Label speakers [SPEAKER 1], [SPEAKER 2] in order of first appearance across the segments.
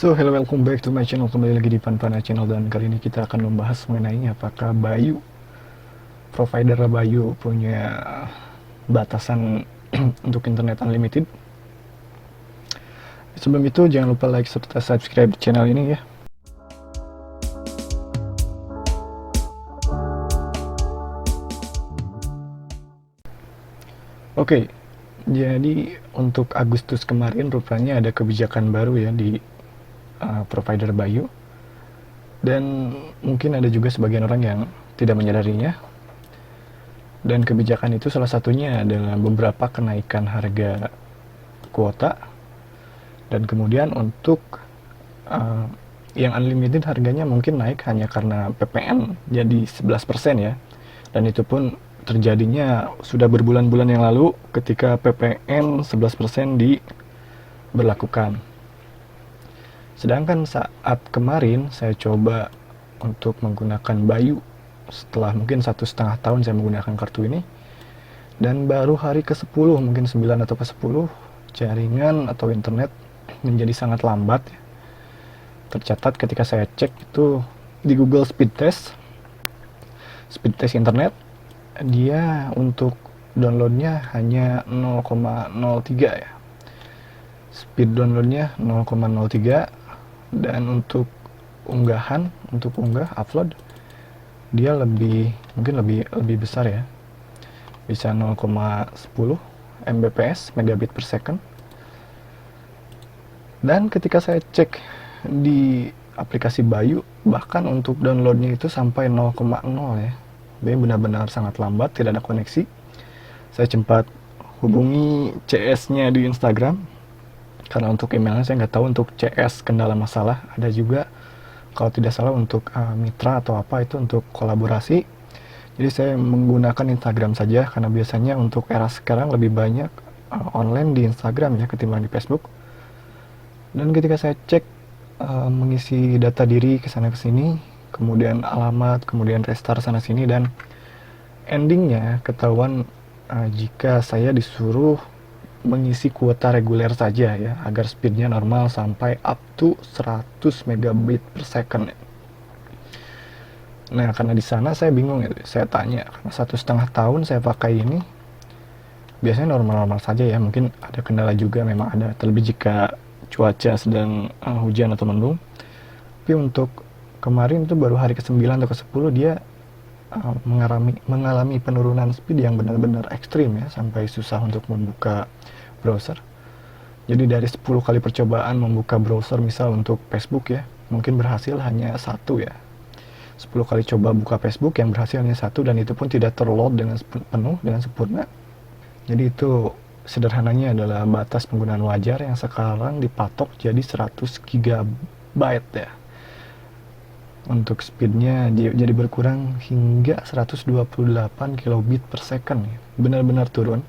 [SPEAKER 1] So, hello, welcome back to my channel. Kembali lagi di Panpana Channel, dan kali ini kita akan membahas mengenai apakah provider Bayu punya batasan untuk internet unlimited. Sebelum itu, jangan lupa like serta subscribe channel ini ya. Oke, jadi untuk Agustus kemarin rupanya ada kebijakan baru ya di provider Bayu. Dan mungkin ada juga sebagian orang yang tidak menyadarinya. Dan kebijakan itu salah satunya adalah beberapa kenaikan harga kuota. Dan kemudian untuk yang unlimited harganya mungkin naik hanya karena PPN jadi 11% ya. Dan itu pun terjadinya sudah berbulan-bulan yang lalu ketika PPN 11% diberlakukan. Sedangkan saat kemarin saya coba untuk menggunakan Bayu setelah mungkin 1,5 tahun saya menggunakan kartu ini, dan baru hari ke-10, mungkin 9 atau ke-10, jaringan atau internet menjadi sangat lambat. Tercatat ketika saya cek itu di Google speed test internet, dia untuk downloadnya hanya 0,03 ya, speed downloadnya 0,03. Dan untuk upload dia mungkin lebih besar ya, bisa 0,10 Mbps, megabit per second. Dan ketika saya cek di aplikasi Bayu, bahkan untuk downloadnya itu sampai 0,0 ya. Jadi benar-benar sangat lambat, tidak ada koneksi. Saya sempat hubungi CS-nya di Instagram, karena untuk emailnya saya nggak tahu untuk CS kendala masalah. Ada juga kalau tidak salah untuk mitra atau apa itu untuk kolaborasi. Jadi saya menggunakan Instagram saja, karena biasanya untuk era sekarang lebih banyak online di Instagram ya ketimbang di Facebook. Dan ketika saya cek mengisi data diri kesana kesini, kemudian alamat, kemudian restart sana sini, dan endingnya ketahuan jika saya disuruh mengisi kuota reguler saja ya, agar speednya normal sampai up to 100 megabit per second. Nah, karena di sana saya bingung ya, saya tanya, karena 1,5 tahun saya pakai ini, biasanya normal-normal saja ya, mungkin ada kendala juga, memang ada, terlebih jika cuaca sedang hujan atau mendung. Tapi untuk kemarin itu baru hari ke-9 atau ke-10 dia mengalami penurunan speed yang benar-benar ekstrim ya, sampai susah untuk membuka browser. Jadi dari 10 kali percobaan membuka browser misal untuk Facebook ya, mungkin berhasil hanya 1 ya. 10 kali coba buka Facebook yang berhasil hanya 1, dan itu pun tidak terload dengan penuh, dengan sempurna. Jadi itu sederhananya adalah batas penggunaan wajar yang sekarang dipatok jadi 100 GB ya. Untuk speednya jadi berkurang hingga 128 kilobit per second ya. Benar-benar turun.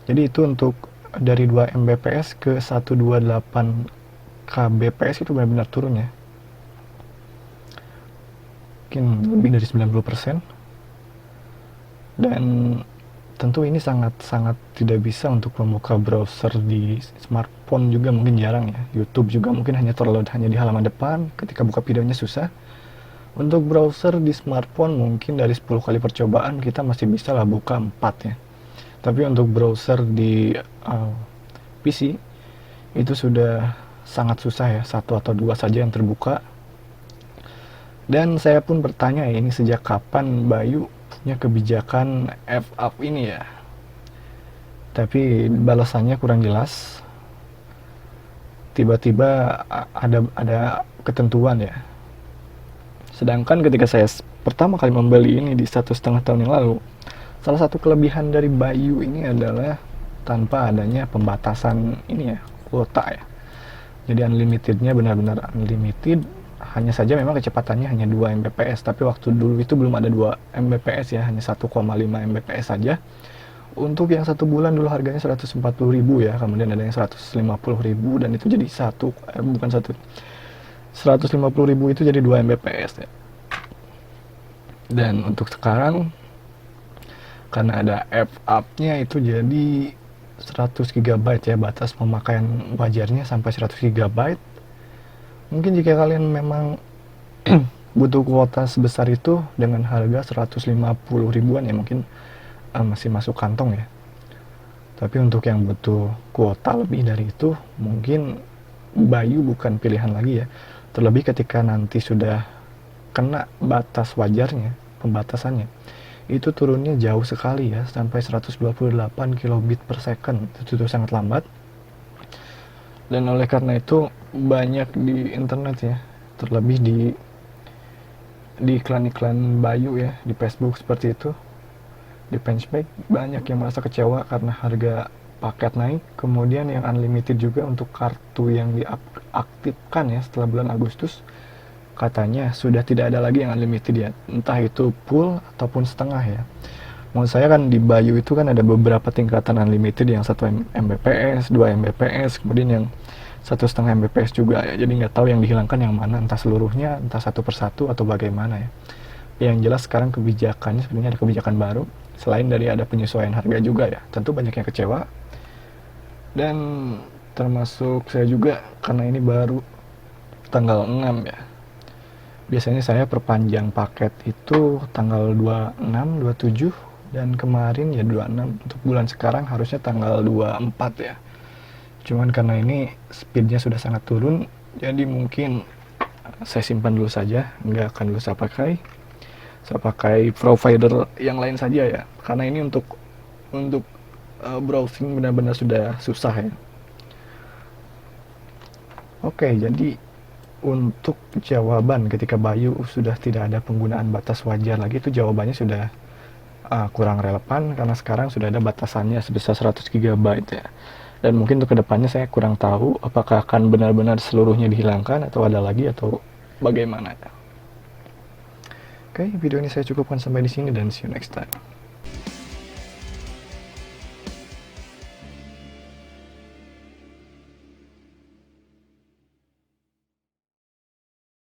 [SPEAKER 1] Jadi itu untuk dari 2 Mbps ke 128 kbps itu benar-benar turun ya. Mungkin lebih dari 90%. Dan tentu ini sangat-sangat tidak bisa untuk membuka browser di smartphone, juga mungkin jarang ya. YouTube juga mungkin hanya terload hanya di halaman depan, ketika buka videonya susah. Untuk browser di smartphone mungkin dari 10 kali percobaan kita masih bisa lah buka 4 ya. Tapi untuk browser di PC itu sudah sangat susah ya, 1 atau 2 saja yang terbuka. Dan saya pun bertanya ya, ini sejak kapan Bayu punya kebijakan F-up ini ya. Tapi balasannya kurang jelas. Tiba-tiba ada ketentuan ya. Sedangkan ketika saya pertama kali membeli ini di 1,5 tahun yang lalu, salah satu kelebihan dari Bayu ini adalah tanpa adanya pembatasan ini ya, kuota ya. Jadi unlimitednya benar-benar unlimited, hanya saja memang kecepatannya hanya 2 Mbps, tapi waktu dulu itu belum ada 2 Mbps ya, hanya 1,5 Mbps saja. Untuk yang 1 bulan dulu harganya 140.000 ya, kemudian ada yang 150.000, dan itu jadi 150.000 itu jadi 2 Mbps ya. Dan untuk sekarang karena ada F-up-nya itu jadi 100 GB ya, batas pemakaian wajarnya sampai 100 GB. Mungkin jika kalian memang butuh kuota sebesar itu dengan harga 150 ribuan ya mungkin masih masuk kantong ya. Tapi untuk yang butuh kuota lebih dari itu mungkin Bayu bukan pilihan lagi ya. Terlebih ketika nanti sudah kena batas wajarnya, pembatasannya. Itu turunnya jauh sekali ya, sampai 128 kilobit per second. Itu sangat lambat. Dan oleh karena itu banyak di internet ya, terlebih di iklan-iklan Bayu ya, di Facebook seperti itu, di Punchback banyak yang merasa kecewa karena harga paket naik, kemudian yang unlimited juga untuk kartu yang diaktifkan ya setelah bulan Agustus katanya sudah tidak ada lagi yang unlimited ya, entah itu full ataupun setengah ya. Menurut saya kan di Bayu itu kan ada beberapa tingkatan unlimited, yang 1 Mbps, 2 Mbps, kemudian yang 1,5 Mbps juga ya. Jadi nggak tahu yang dihilangkan yang mana, entah seluruhnya, entah satu persatu atau bagaimana ya. Yang jelas sekarang kebijakannya sebenarnya ada kebijakan baru, selain dari ada penyesuaian harga juga ya. Tentu banyak yang kecewa, dan termasuk saya juga karena ini baru tanggal 6 ya. Biasanya saya perpanjang paket itu tanggal 26, 27, dan kemarin ya 26. Untuk bulan sekarang harusnya tanggal 24 ya. Cuman karena ini speednya sudah sangat turun, jadi mungkin saya simpan dulu saja, nggak akan dulu saya pakai. Saya pakai provider yang lain saja ya, karena ini untuk browsing benar-benar sudah susah ya. Oke, jadi untuk jawaban ketika Bayu sudah tidak ada penggunaan batas wajar lagi, itu jawabannya sudah kurang relevan karena sekarang sudah ada batasannya sebesar 100 GB ya. Dan mungkin untuk kedepannya saya kurang tahu apakah akan benar-benar seluruhnya dihilangkan atau ada lagi atau bagaimana ya. Oke, video ini saya cukupkan sampai di sini dan see you next time.